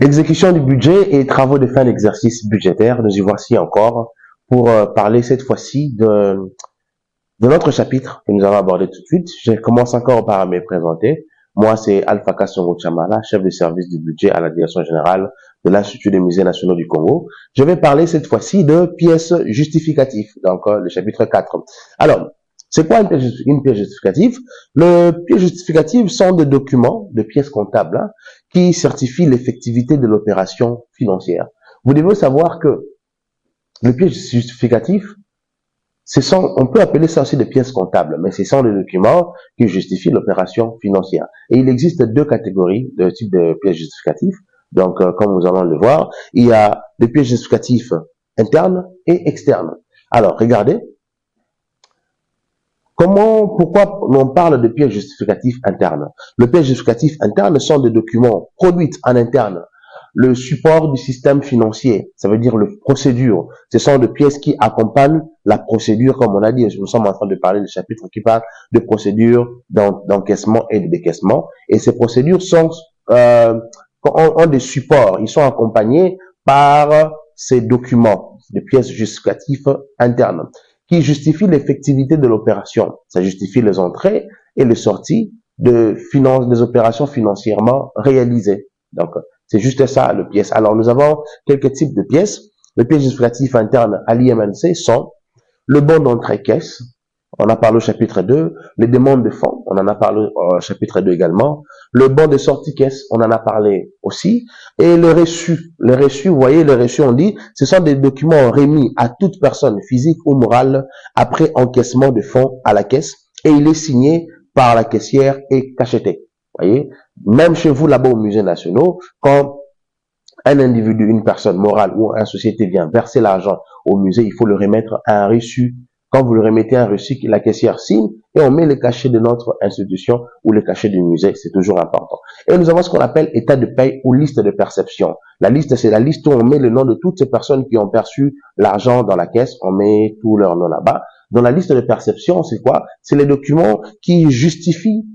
Exécution du budget et travaux de fin d'exercice budgétaire. Nous y voici encore pour parler cette fois-ci de notre chapitre que nous allons aborder tout de suite. Je commence encore par me présenter. Moi, c'est Alpha Kassongo Chamala, chef de service du budget à la direction générale de l'Institut des musées nationaux du Congo. Je vais parler cette fois-ci de pièces justificatives, donc le chapitre 4. Alors, c'est quoi une pièce justificative? Les pièces justificatives sont des documents, de pièces comptables, qui certifient l'effectivité de l'opération financière. Vous devez savoir que les pièces justificatives, on peut appeler ça aussi des pièces comptables, mais ce sont des documents qui justifient l'opération financière. Et il existe deux catégories de types de pièces justificatives. Donc, comme nous allons le voir, il y a des pièces justificatives internes et externes. Alors, regardez. Pourquoi on parle de pièces justificatives internes? Les pièces justificatives internes sont des documents produits en interne. Le support du système financier, ça veut dire le procédure. Ce sont des pièces qui accompagnent la procédure, comme on a dit. Nous sommes en train de parler du chapitre qui parle de procédures d'encaissement et de décaissement. Et ces procédures ont des supports. Ils sont accompagnés par ces documents, des pièces justificatives internes, qui justifient l'effectivité de l'opération. Ça justifie les entrées et les sorties des opérations financièrement réalisées. Donc, c'est juste ça, le pièce. Alors, nous avons quelques types de pièces. Les pièces justificatives internes à l'IMNC sont le bon d'entrée-caisse. On en a parlé au chapitre 2. Les demandes de fonds, on en a parlé au chapitre 2 également. Le bon de sortie-caisse, on en a parlé aussi. Et le reçu. Le reçu, vous voyez, le reçu, on dit, ce sont des documents remis à toute personne physique ou morale après encaissement de fonds à la caisse. Et il est signé par la caissière et cacheté. Vous voyez, même chez vous là-bas au musée national, quand un individu, une personne morale ou une société vient verser l'argent au musée, il faut le remettre à un reçu. Quand vous le remettez à un reçu, la caissière signe et on met le cachet de notre institution ou le cachet du musée, c'est toujours important. Et nous avons ce qu'on appelle état de paye ou liste de perception. La liste, c'est la liste où on met le nom de toutes ces personnes qui ont perçu l'argent dans la caisse, on met tout leur nom là-bas. Dans la liste de perception, c'est quoi? C'est les documents qui justifient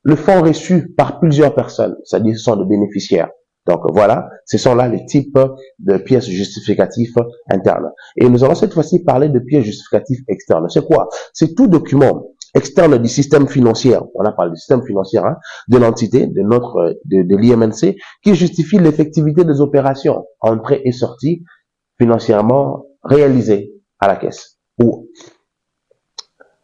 le fonds reçu par plusieurs personnes, c'est-à-dire ce sont des bénéficiaires. Donc voilà, ce sont là les types de pièces justificatives internes. Et nous allons cette fois-ci parler de pièces justificatives externes. C'est quoi? C'est tout document externe du système financier, on a parlé du système financier, de l'entité, de l'IMNC, qui justifie l'effectivité des opérations, entrée et sortie, financièrement réalisées à la caisse.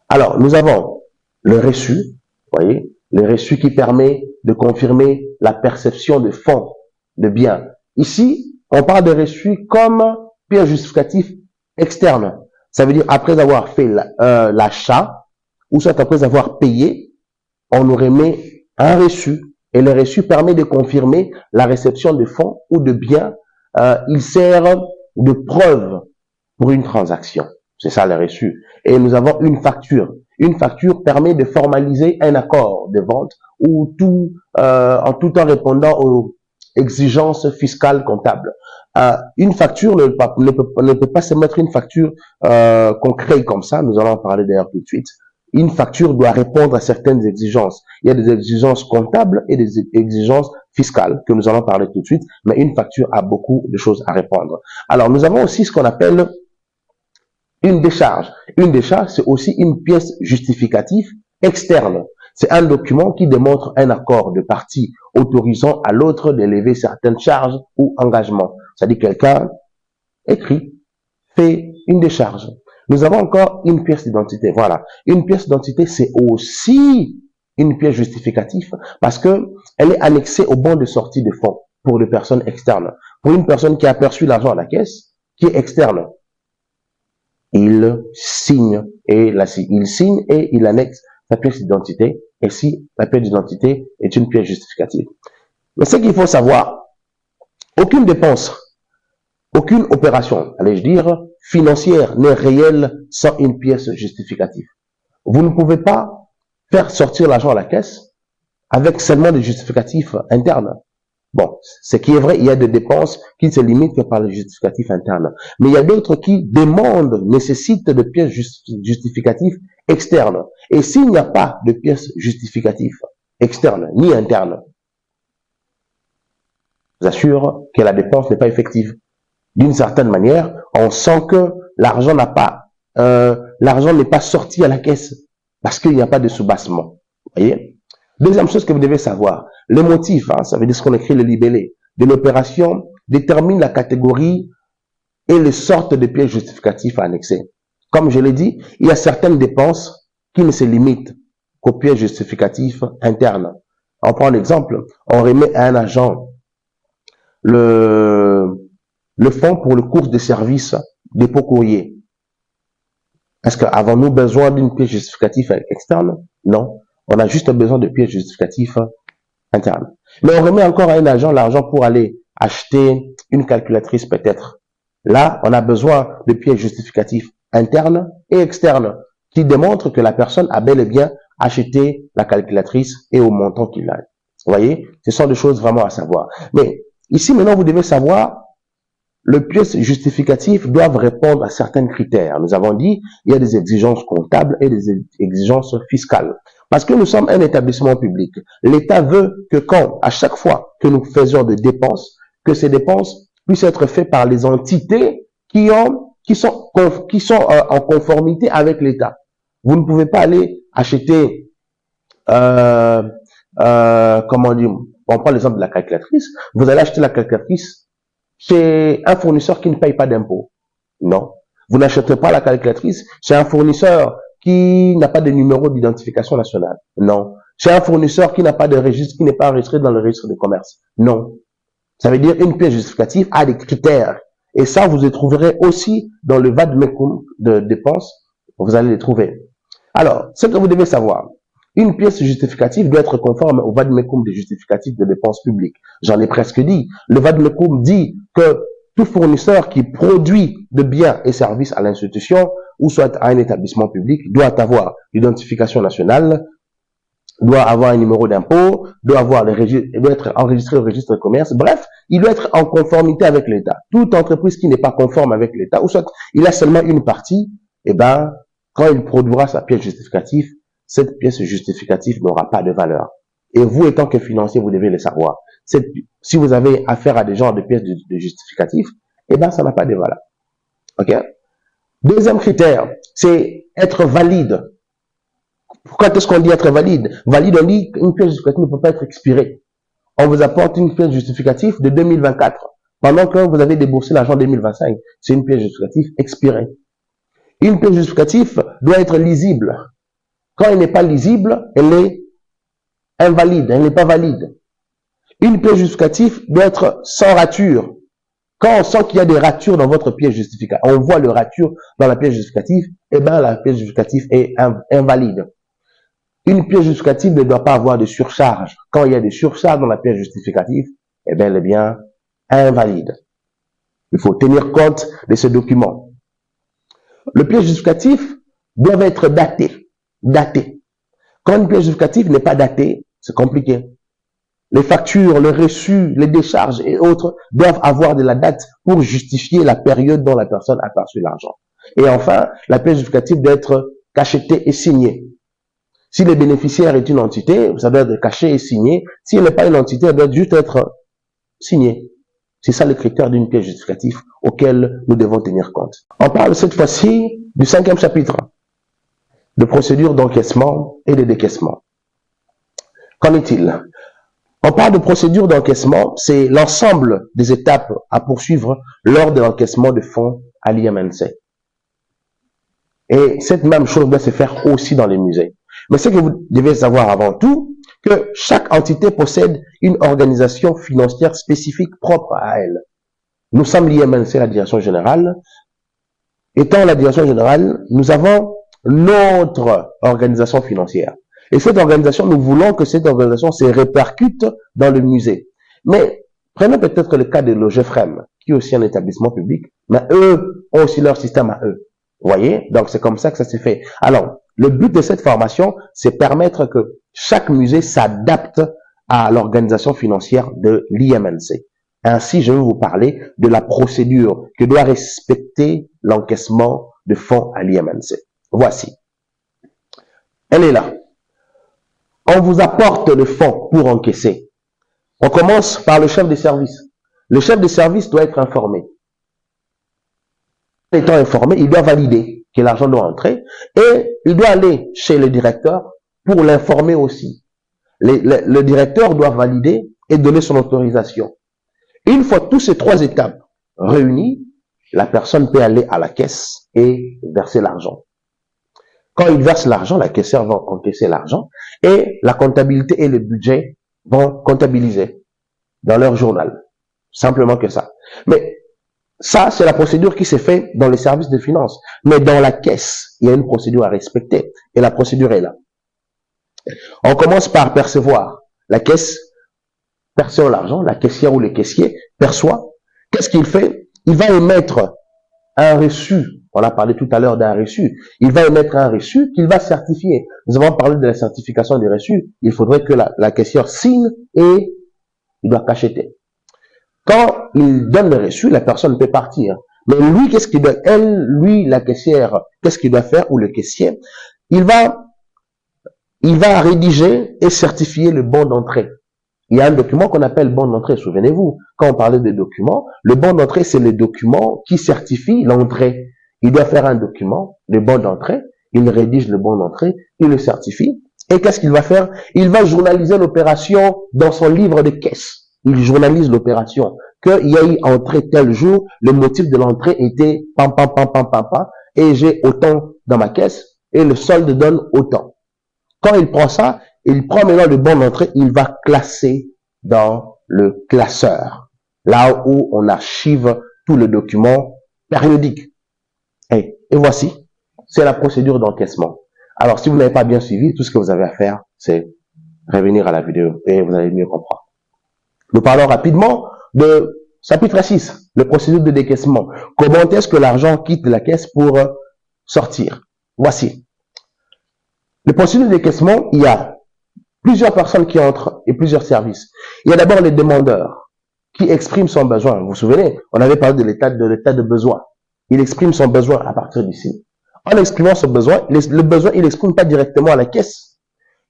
Alors, nous avons le reçu, vous voyez, le reçu qui permet de confirmer la perception de fonds, de biens. Ici, on parle de reçu comme pièce justificative externe. Ça veut dire après avoir fait l'achat, ou soit après avoir payé, on nous remet un reçu. Et le reçu permet de confirmer la réception de fonds ou de biens. Il sert de preuve pour une transaction. C'est ça le reçu. Et nous avons une facture. Une facture permet de formaliser un accord de vente ou en tout en répondant aux exigences fiscales comptables. Une facture ne peut pas se mettre une facture qu'on crée comme ça. Nous allons en parler d'ailleurs tout de suite. Une facture doit répondre à certaines exigences. Il y a des exigences comptables et des exigences fiscales que nous allons parler tout de suite. Mais une facture a beaucoup de choses à répondre. Alors, nous avons aussi ce qu'on appelle une décharge. Une décharge, c'est aussi une pièce justificative externe. C'est un document qui démontre un accord de parties autorisant à l'autre d'élever certaines charges ou engagements. C'est-à-dire quelqu'un écrit, fait une décharge. Nous avons encore une pièce d'identité. Voilà. Une pièce d'identité, c'est aussi une pièce justificative parce que elle est annexée au bon de sortie de fonds pour les personnes externes. Pour une personne qui a perçu l'argent à la caisse, qui est externe, il signe et il annexe sa pièce d'identité. Et si la pièce d'identité est une pièce justificative. Mais ce qu'il faut savoir, aucune dépense, aucune opération, allais-je dire, financière n'est réelle sans une pièce justificative. Vous ne pouvez pas faire sortir l'argent à la caisse avec seulement des justificatifs internes. Bon, ce qui est vrai, il y a des dépenses qui ne se limitent que par les justificatifs internes. Mais il y a d'autres qui nécessitent de pièces justificatives externes. Et s'il n'y a pas de pièces justificatives externes ni internes, vous assure que la dépense n'est pas effective. D'une certaine manière, on sent que l'argent l'argent n'est pas sorti à la caisse parce qu'il n'y a pas de soubassement. Voyez. Deuxième chose que vous devez savoir, le motif, ça veut dire ce qu'on écrit le libellé, de l'opération détermine la catégorie et les sortes de pièces justificatives à annexer. Comme je l'ai dit, il y a certaines dépenses qui ne se limitent qu'aux pièces justificatives internes. On prend l'exemple, on remet à un agent le fonds pour le cours de service dépôt courrier. Est-ce qu'avons-nous besoin d'une pièce justificative externe? Non. On a juste besoin de pièces justificatives internes. Mais on remet encore à un agent l'argent pour aller acheter une calculatrice peut-être. Là, on a besoin de pièces justificatives internes et externes qui démontrent que la personne a bel et bien acheté la calculatrice et au montant qu'il a. Vous voyez, ce sont des choses vraiment à savoir. Mais ici, maintenant, vous devez savoir, les pièces justificatives doivent répondre à certains critères. Nous avons dit, il y a des exigences comptables et des exigences fiscales. Parce que nous sommes un établissement public. L'État veut que à chaque fois que nous faisons des dépenses, que ces dépenses puissent être faites par les entités qui sont en conformité avec l'État. Vous ne pouvez pas aller acheter, comment dire, on prend l'exemple de la calculatrice. Vous allez acheter la calculatrice chez un fournisseur qui ne paye pas d'impôts. Non. Vous n'achèterez pas la calculatrice chez un fournisseur qui n'a pas de numéro d'identification nationale. Non. Chez un fournisseur qui n'a pas de registre, qui n'est pas enregistré dans le registre de commerce. Non. Ça veut dire une pièce justificative a des critères. Et ça, vous les trouverez aussi dans le vade-mecum de dépenses. Vous allez les trouver. Alors, ce que vous devez savoir, une pièce justificative doit être conforme au vade-mecum des justificatifs de dépenses publiques. J'en ai presque dit. Le vade-mecum dit que tout fournisseur qui produit de biens et services à l'institution ou soit à un établissement public doit avoir l'identification nationale, doit avoir un numéro d'impôt, doit être enregistré au registre de commerce. Bref, il doit être en conformité avec l'État. Toute entreprise qui n'est pas conforme avec l'État, ou soit il a seulement une partie, quand il produira sa pièce justificative, cette pièce justificative n'aura pas de valeur. Et vous, étant que financier, vous devez le savoir. Si vous avez affaire à des genres de pièces de justificatifs, ça n'a pas de valeur. Ok? Deuxième critère, c'est être valide. Pourquoi est-ce qu'on dit être valide? Valide, on dit qu'une pièce justificative ne peut pas être expirée. On vous apporte une pièce justificative de 2024, pendant que vous avez déboursé l'argent 2025. C'est une pièce justificative expirée. Une pièce justificative doit être lisible. Quand elle n'est pas lisible, elle est invalide, elle n'est pas valide. Une pièce justificative doit être sans rature. Quand on sent qu'il y a des ratures dans votre pièce justificative, on voit les ratures dans la pièce justificative, la pièce justificative est invalide. Une pièce justificative ne doit pas avoir de surcharge. Quand il y a des surcharges dans la pièce justificative, elle est bien invalide. Il faut tenir compte de ce document. Le pièce justificatif doit être daté. Quand une pièce justificative n'est pas datée, c'est compliqué. Les factures, les reçus, les décharges et autres doivent avoir de la date pour justifier la période dont la personne a perçu l'argent. Et enfin, la pièce justificative doit être cachetée et signée. Si le bénéficiaire est une entité, ça doit être caché et signé. Si elle n'est pas une entité, elle doit juste être signée. C'est ça le critère d'une pièce justificative auquel nous devons tenir compte. On parle cette fois-ci du 5e chapitre, de procédure d'encaissement et de décaissement. Qu'en est-il? On parle de procédure d'encaissement, c'est l'ensemble des étapes à poursuivre lors de l'encaissement de fonds à l'IMNC. Et cette même chose doit se faire aussi dans les musées. Mais ce que vous devez savoir avant tout, que chaque entité possède une organisation financière spécifique propre à elle. Nous sommes l'IMNC, la direction générale. Étant la direction générale, nous avons notre organisation financière. Et cette organisation, nous voulons que cette organisation se répercute dans le musée. Mais prenons peut-être le cas de l'OGEFREM, qui est aussi un établissement public, mais eux ont aussi leur système à eux. Vous voyez? Donc c'est comme ça que ça se fait. Alors, le but de cette formation, c'est permettre que chaque musée s'adapte à l'organisation financière de l'IMNC. Ainsi, je vais vous parler de la procédure que doit respecter l'encaissement de fonds à l'IMNC. Voici. Elle est là. On vous apporte le fonds pour encaisser. On commence par le chef de service. le chef de service doit être informé. Étant informé, il doit valider que l'argent doit entrer et il doit aller chez le directeur pour l'informer aussi. Le directeur doit valider et donner son autorisation. Une fois tous ces trois étapes réunies, la personne peut aller à la caisse et verser l'argent. Quand il verse l'argent, la caissière va encaisser l'argent et la comptabilité et le budget vont comptabiliser dans leur journal. Simplement que ça. Mais ça, c'est la procédure qui s'est faite dans les services de finances. Mais dans la caisse, il y a une procédure à respecter. Et la procédure est là. On commence par percevoir. La caisse perçoit l'argent, la caissière ou le caissier perçoit. Qu'est-ce qu'il fait? Il va émettre un reçu. On a parlé tout à l'heure d'un reçu. Il va émettre un reçu qu'il va certifier. Nous avons parlé de la certification des reçus. Il faudrait que la caissière signe et il doit cacheter. Quand il donne le reçu, la personne peut partir. Mais lui, qu'est-ce qu'il doit, la caissière, qu'est-ce qu'il doit faire, ou le caissier? Il va rédiger et certifier le bon d'entrée. Il y a un document qu'on appelle bon d'entrée. Souvenez-vous, quand on parlait de documents, le bon d'entrée, c'est le document qui certifie l'entrée. Il doit faire un document, le bon d'entrée. Il rédige le bon d'entrée, il le certifie. Et qu'est-ce qu'il va faire? Il va journaliser l'opération dans son livre de caisse. Il journalise l'opération. Qu'il y a eu entrée tel jour, le motif de l'entrée était pam, pam, pam, pam, pam, pam, et j'ai autant dans ma caisse, et le solde donne autant. Quand il prend ça, il prend maintenant le bon d'entrée, il va classer dans le classeur. Là où on archive tout le document périodique. Et voici, c'est la procédure d'encaissement. Alors, si vous n'avez pas bien suivi, tout ce que vous avez à faire, c'est revenir à la vidéo et vous allez mieux comprendre. Nous parlons rapidement de chapitre 6, le procédure de décaissement. Comment est-ce que l'argent quitte la caisse pour sortir? Voici. Le procédure de décaissement, il y a plusieurs personnes qui entrent et plusieurs services. Il y a d'abord les demandeurs qui expriment son besoin. Vous vous souvenez, on avait parlé de l'état de besoin. Il exprime son besoin à partir d'ici. En exprimant son besoin, le besoin, il n'exprime pas directement à la caisse.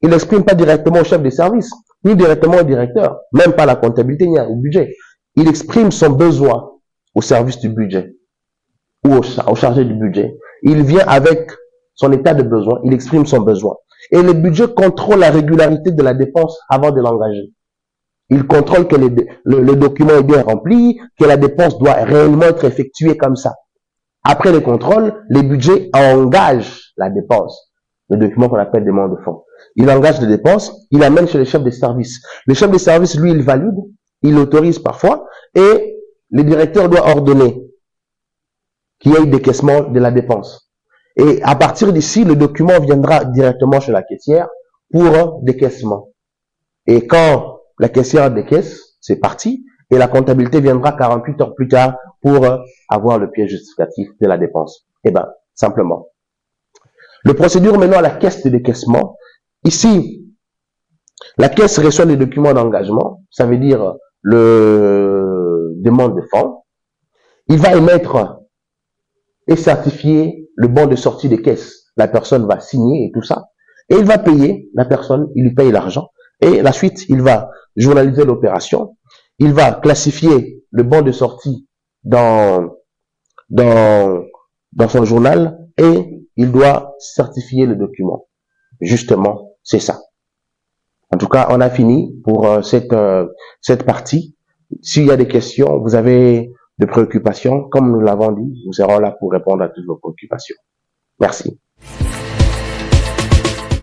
Il n'exprime pas directement au chef de service, ni directement au directeur, même pas à la comptabilité, ni au budget. Il exprime son besoin au service du budget ou au chargé du budget. Il vient avec son état de besoin, il exprime son besoin. Et le budget contrôle la régularité de la dépense avant de l'engager. Il contrôle que le document est bien rempli, que la dépense doit réellement être effectuée comme ça. Après le contrôle, le budget engage la dépense. Le document qu'on appelle demande de fonds. Il engage les dépenses, il amène chez le chef de service. Le chef de service, lui, il valide, il autorise parfois, et le directeur doit ordonner qu'il y ait décaissement de la dépense. Et à partir d'ici, le document viendra directement chez la caissière pour décaissement. Et quand la caissière décaisse, c'est parti, et la comptabilité viendra 48 heures plus tard pour avoir le pièce justificatif de la dépense. Eh bien, simplement. Le procédure maintenant à la caisse de décaissement. Ici, la caisse reçoit les documents d'engagement, ça veut dire le demande de fonds. Il va émettre et certifier le bon de sortie de caisse. La personne va signer et tout ça. Et il va payer la personne, il lui paye l'argent. Et la suite, il va journaliser l'opération. Il va classifier le bon de sortie dans son journal et il doit certifier le document. Justement, c'est ça. En tout cas, on a fini pour cette partie. S'il y a des questions, vous avez des préoccupations, comme nous l'avons dit, nous serons là pour répondre à toutes vos préoccupations. Merci.